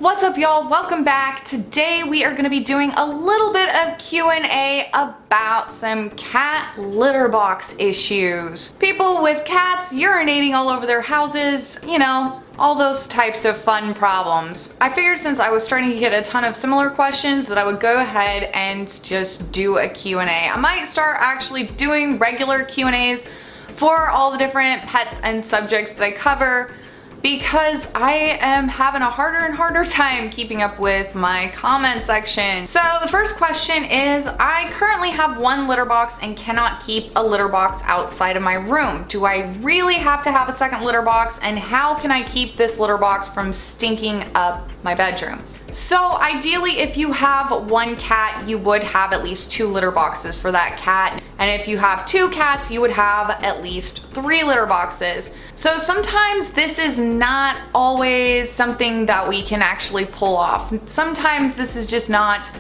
What's up, y'all? Welcome back. Today we are going to be doing a little bit of Q&A about some cat litter box issues. People with cats urinating all over their houses, you know, all those types of fun problems. I figured since I was starting to get a ton of similar questions that I would go ahead and just do a Q&A. I might start actually doing regular Q&As for all the different pets and subjects that I cover, because I am having a harder and harder time keeping up with my comment section. So the first question is, I currently have one litter box and cannot keep a litter box outside of my room. Do I really have to have a second litter box, and how can I keep this litter box from stinking up my bedroom? So ideally, if you have one cat, you would have at least 2 litter boxes for that cat. And if you have 2 cats, you would have at least 3 litter boxes. So sometimes this is not always something that we can actually pull off. Sometimes this is just not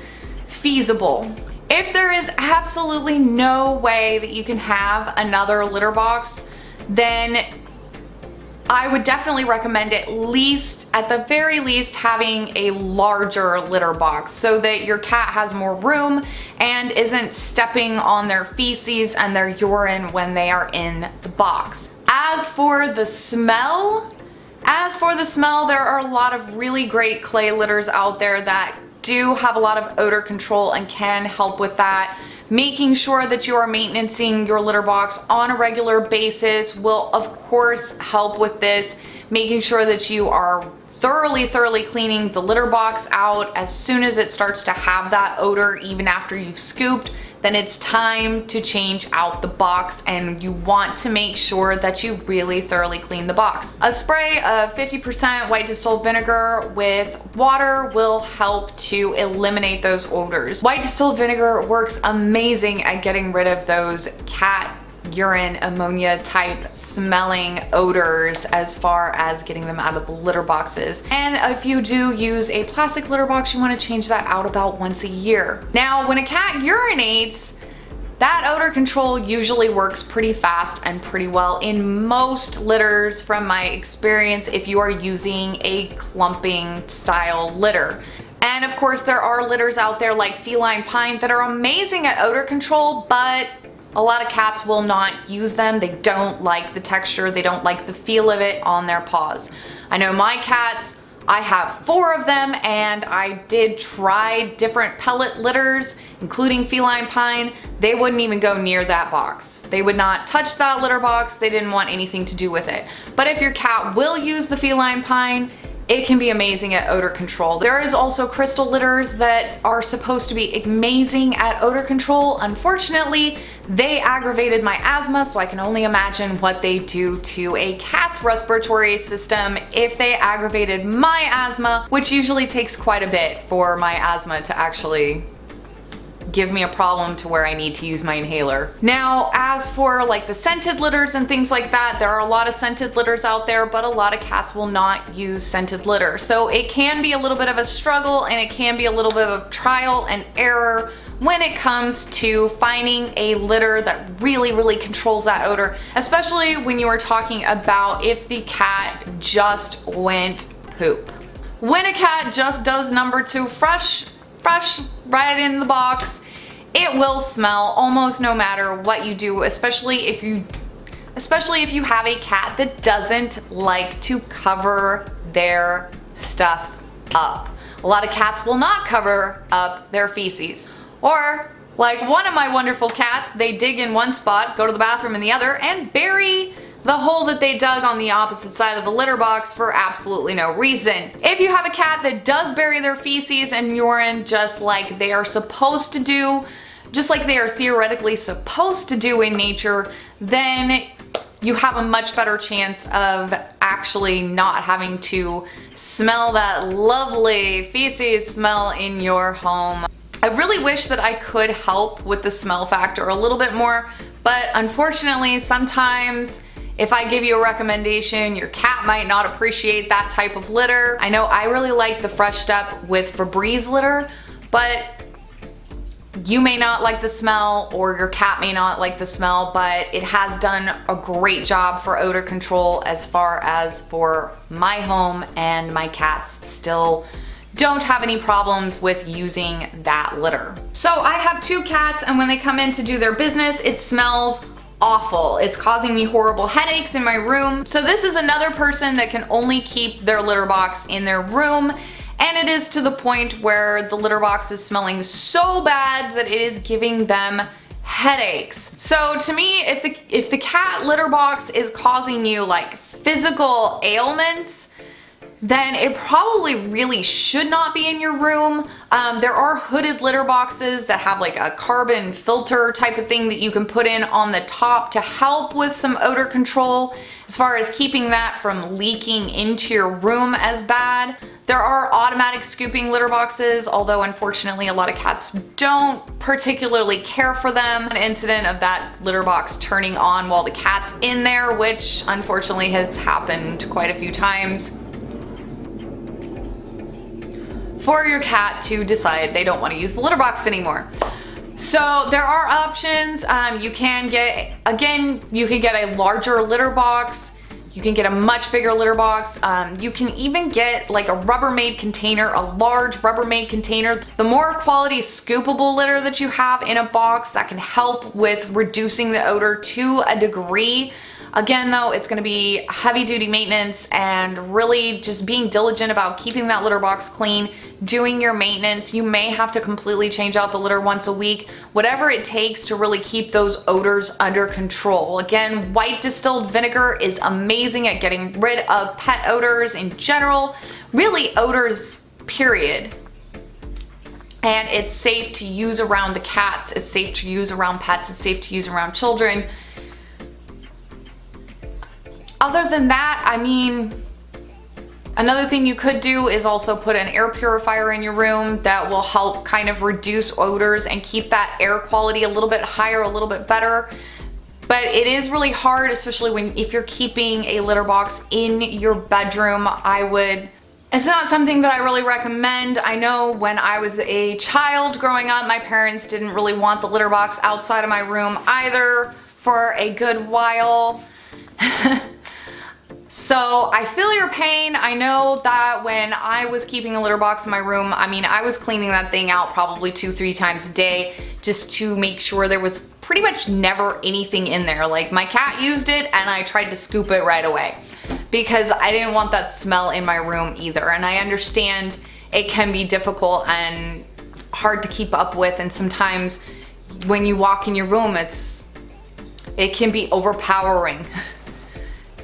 feasible. If there is absolutely no way that you can have another litter box, then I would definitely recommend at the very least, having a larger litter box so that your cat has more room and isn't stepping on their feces and their urine when they are in the box. As for the smell, there are a lot of really great clay litters out there that do have a lot of odor control and can help with that. Making sure that you are maintaining your litter box on a regular basis will of course help with this. Making sure that you are thoroughly cleaning the litter box out as soon as it starts to have that odor, even after you've scooped, then it's time to change out the box, and you want to make sure that you really thoroughly clean the box. A spray of 50% white distilled vinegar with water will help to eliminate those odors. White distilled vinegar works amazing at getting rid of those cat urine, ammonia type smelling odors, as far as getting them out of the litter boxes. And if you do use a plastic litter box, you want to change that out about once a year. Now, when a cat urinates, that odor control usually works pretty fast and pretty well in most litters, from my experience, if you are using a clumping style litter. And of course, there are litters out there like feline pine that are amazing at odor control, but a lot of cats will not use them. They don't like the texture, they don't like the feel of it on their paws. I know my cats, I have 4 of them, and I did try different pellet litters, including feline pine. They wouldn't even go near that box. They would not touch that litter box. They didn't want anything to do with it. But if your cat will use the feline pine, it can be amazing at odor control. There is also crystal litters that are supposed to be amazing at odor control. Unfortunately, they aggravated my asthma, so I can only imagine what they do to a cat's respiratory system if they aggravated my asthma, which usually takes quite a bit for my asthma to actually give me a problem to where I need to use my inhaler. Now, as for like the scented litters and things like that, there are a lot of scented litters out there, but a lot of cats will not use scented litter. So it can be a little bit of a struggle, and it can be a little bit of trial and error when it comes to finding a litter that really controls that odor, especially when you are talking about if the cat just went poop. When a cat just does number 2 fresh right in the box, it will smell almost no matter what you do, especially if you have a cat that doesn't like to cover their stuff up. A lot of cats will not cover up their feces. Or like one of my wonderful cats, they dig in one spot, go to the bathroom in the other, and bury the hole that they dug on the opposite side of the litter box for absolutely no reason. If you have a cat that does bury their feces and urine just like they are supposed to do, just like they are theoretically supposed to do in nature, then you have a much better chance of actually not having to smell that lovely feces smell in your home. I really wish that I could help with the smell factor a little bit more, but unfortunately, sometimes if I give you a recommendation, your cat might not appreciate that type of litter. I know I really like the Fresh Step with Febreze litter, but you may not like the smell, or your cat may not like the smell, but it has done a great job for odor control as far as for my home, and my cats still don't have any problems with using that litter. So I have 2 cats, and when they come in to do their business, it smells awful. It's causing me horrible headaches in my room. So this is another person that can only keep their litter box in their room, and it is to the point where the litter box is smelling so bad that it is giving them headaches. So to me, if the cat litter box is causing you like physical ailments, then it probably really should not be in your room. There are hooded litter boxes that have like a carbon filter type of thing that you can put in on the top to help with some odor control as far as keeping that from leaking into your room as bad. There are automatic scooping litter boxes, although unfortunately a lot of cats don't particularly care for them. An incident of that litter box turning on while the cat's in there, which unfortunately has happened quite a few times, for your cat to decide they don't want to use the litter box anymore. So there are options. You can get a larger litter box. You can get a much bigger litter box. You can even get like a Rubbermaid container, a large Rubbermaid container. The more quality scoopable litter that you have in a box, that can help with reducing the odor to a degree. Again though, it's gonna be heavy duty maintenance and really just being diligent about keeping that litter box clean, doing your maintenance. You may have to completely change out the litter once a week, whatever it takes to really keep those odors under control. Again, white distilled vinegar is amazing at getting rid of pet odors in general, really odors, period. And it's safe to use around the cats, it's safe to use around pets, it's safe to use around children. Other than that, I mean, another thing you could do is also put an air purifier in your room that will help kind of reduce odors and keep that air quality a little bit higher, a little bit better. But it is really hard, especially if you're keeping a litter box in your bedroom. It's not something that I really recommend. I know when I was a child growing up, my parents didn't really want the litter box outside of my room either for a good while. So I feel your pain. I know that when I was keeping a litter box in my room, I mean, I was cleaning that thing out probably 2-3 times a day just to make sure there was pretty much never anything in there. Like my cat used it and I tried to scoop it right away because I didn't want that smell in my room either. And I understand it can be difficult and hard to keep up with, and sometimes when you walk in your room, it can be overpowering.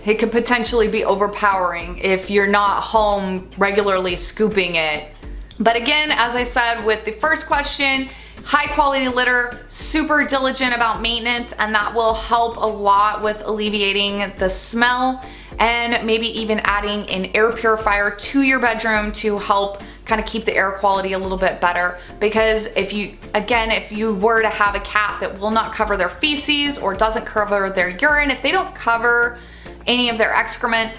It could potentially be overpowering if you're not home regularly scooping it. But again, as I said with the first question, high quality litter, super diligent about maintenance, and that will help a lot with alleviating the smell, and maybe even adding an air purifier to your bedroom to help kind of keep the air quality a little bit better. Because if you were to have a cat that will not cover their feces or doesn't cover their urine, if they don't cover any of their excrement,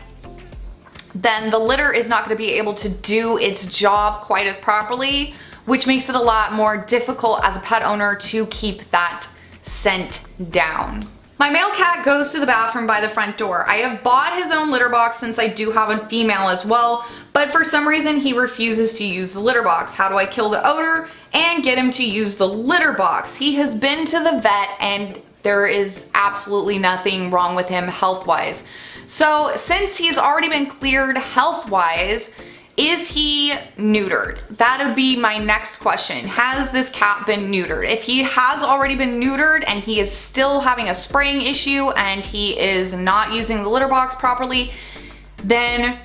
then the litter is not going to be able to do its job quite as properly, which makes it a lot more difficult as a pet owner to keep that scent down. My male cat goes to the bathroom by the front door. I have bought his own litter box since I do have a female as well, but for some reason he refuses to use the litter box. How do I kill the odor and get him to use the litter box? He has been to the vet and there is absolutely nothing wrong with him health-wise. So since he's already been cleared health-wise, is he neutered? That would be my next question. Has this cat been neutered? If he has already been neutered and he is still having a spraying issue and he is not using the litter box properly, then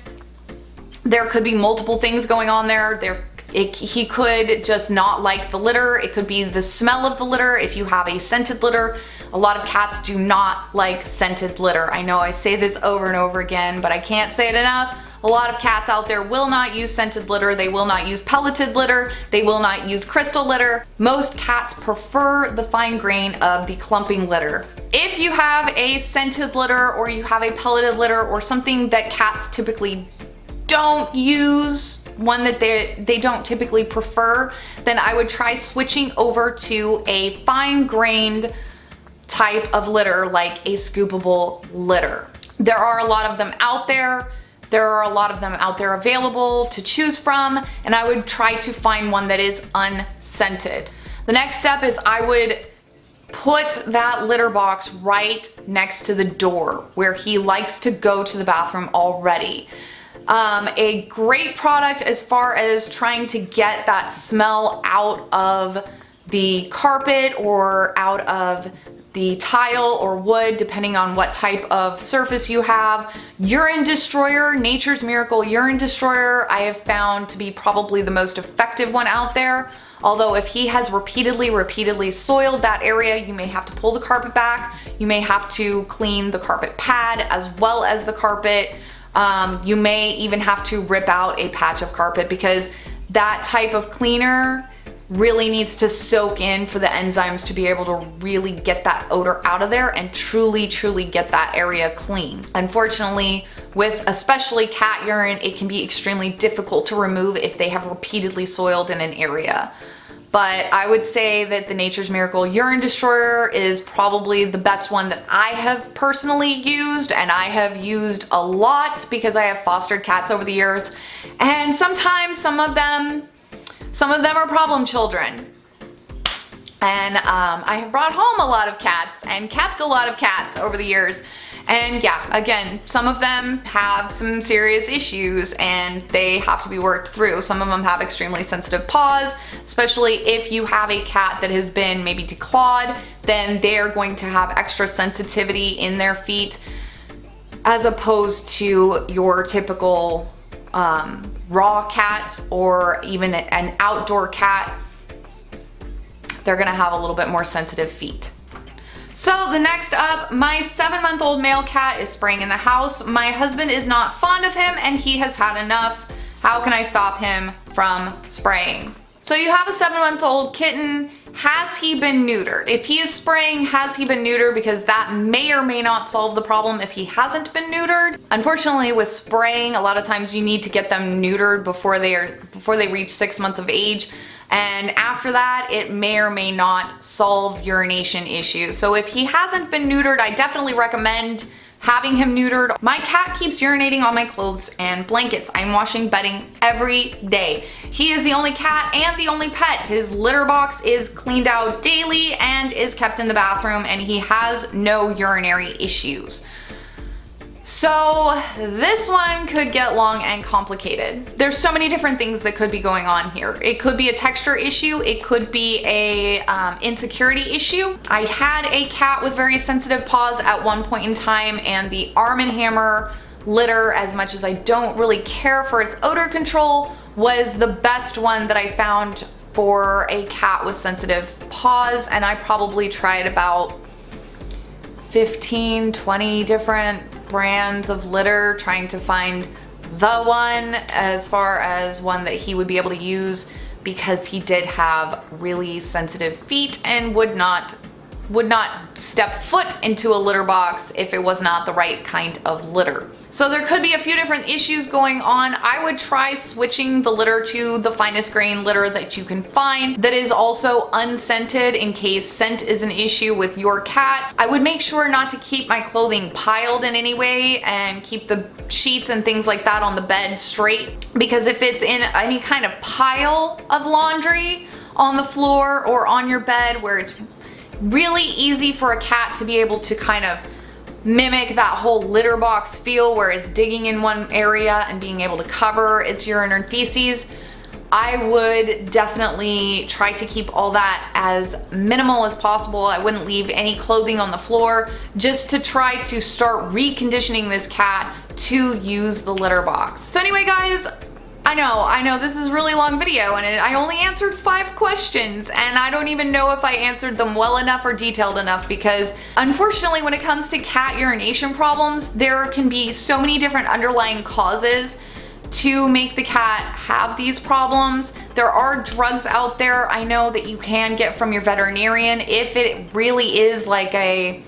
there could be multiple things going on there. He could just not like the litter. It could be the smell of the litter. If you have a scented litter, a lot of cats do not like scented litter. I know I say this over and over again, but I can't say it enough. A lot of cats out there will not use scented litter. They will not use pelleted litter. They will not use crystal litter. Most cats prefer the fine grain of the clumping litter. If you have a scented litter or you have a pelleted litter or something that cats typically don't use, one that they don't typically prefer, then I would try switching over to a fine-grained type of litter like a scoopable litter. There are a lot of them out there. There are a lot of them out there available to choose from, and I would try to find one that is unscented. The next step is I would put that litter box right next to the door where he likes to go to the bathroom already. A great product as far as trying to get that smell out of the carpet or out of the tile or wood, depending on what type of surface you have. Urine Destroyer, Nature's Miracle Urine Destroyer, I have found to be probably the most effective one out there. Although if he has repeatedly soiled that area, you may have to pull the carpet back. You may have to clean the carpet pad as well as the carpet. You may even have to rip out a patch of carpet because that type of cleaner really needs to soak in for the enzymes to be able to really get that odor out of there and truly get that area clean. Unfortunately, with especially cat urine, it can be extremely difficult to remove if they have repeatedly soiled in an area. But I would say that the Nature's Miracle Urine Destroyer is probably the best one that I have personally used, and I have used a lot because I have fostered cats over the years, and sometimes some of them are problem children. And I have brought home a lot of cats and kept a lot of cats over the years. And yeah, again, some of them have some serious issues and they have to be worked through. Some of them have extremely sensitive paws, especially if you have a cat that has been maybe declawed, then they're going to have extra sensitivity in their feet as opposed to your typical raw cat or even an outdoor cat. They're gonna have a little bit more sensitive feet. So the next up, my 7-month-old male cat is spraying in the house. My husband is not fond of him and he has had enough. How can I stop him from spraying? So you have a 7-month-old kitten. Has he been neutered? If he is spraying, has he been neutered? Because that may or may not solve the problem if he hasn't been neutered. Unfortunately, with spraying, a lot of times you need to get them neutered before they reach 6 months of age. And after that, it may or may not solve urination issues. So if he hasn't been neutered, I definitely recommend having him neutered. My cat keeps urinating on my clothes and blankets. I'm washing bedding every day. He is the only cat and the only pet. His litter box is cleaned out daily and is kept in the bathroom, and he has no urinary issues. So this one could get long and complicated. There's so many different things that could be going on here. It could be a texture issue. It could be a insecurity issue. I had a cat with very sensitive paws at one point in time, and the Arm & Hammer litter, as much as I don't really care for its odor control, was the best one that I found for a cat with sensitive paws, and I probably tried about 15, 20 different brands of litter trying to find the one as far as one that he would be able to use, because he did have really sensitive feet and would not step foot into a litter box if it was not the right kind of litter. So there could be a few different issues going on. I would try switching the litter to the finest grain litter that you can find that is also unscented in case scent is an issue with your cat. I would make sure not to keep my clothing piled in any way and keep the sheets and things like that on the bed straight, because if it's in any kind of pile of laundry on the floor or on your bed where it's really easy for a cat to be able to kind of mimic that whole litter box feel where it's digging in one area and being able to cover its urine and feces, I would definitely try to keep all that as minimal as possible. I wouldn't leave any clothing on the floor, just to try to start reconditioning this cat to use the litter box. So anyway, guys, I know this is a really long video and I only answered 5 questions, and I don't even know if I answered them well enough or detailed enough, because unfortunately when it comes to cat urination problems, there can be so many different underlying causes to make the cat have these problems. There are drugs out there I know that you can get from your veterinarian if it really is like a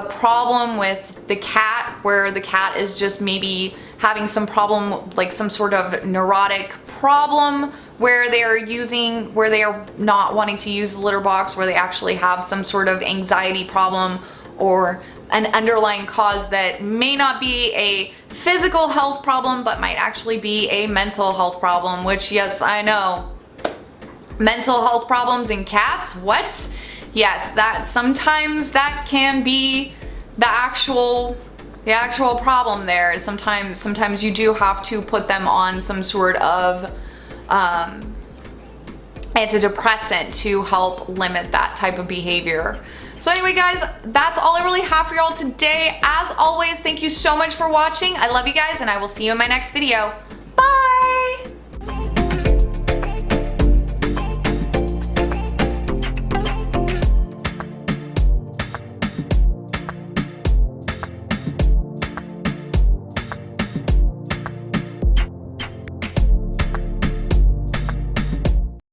problem with the cat, where the cat is just maybe having some problem, like some sort of neurotic problem where they are not wanting to use the litter box, where they actually have some sort of anxiety problem or an underlying cause that may not be a physical health problem, but might actually be a mental health problem, which, yes, I know. Mental health problems in cats? What? Yes, that sometimes that can be the actual problem there. Sometimes you do have to put them on some sort of antidepressant to help limit that type of behavior. So anyway, guys, that's all I really have for y'all today. As always, thank you so much for watching. I love you guys, and I will see you in my next video.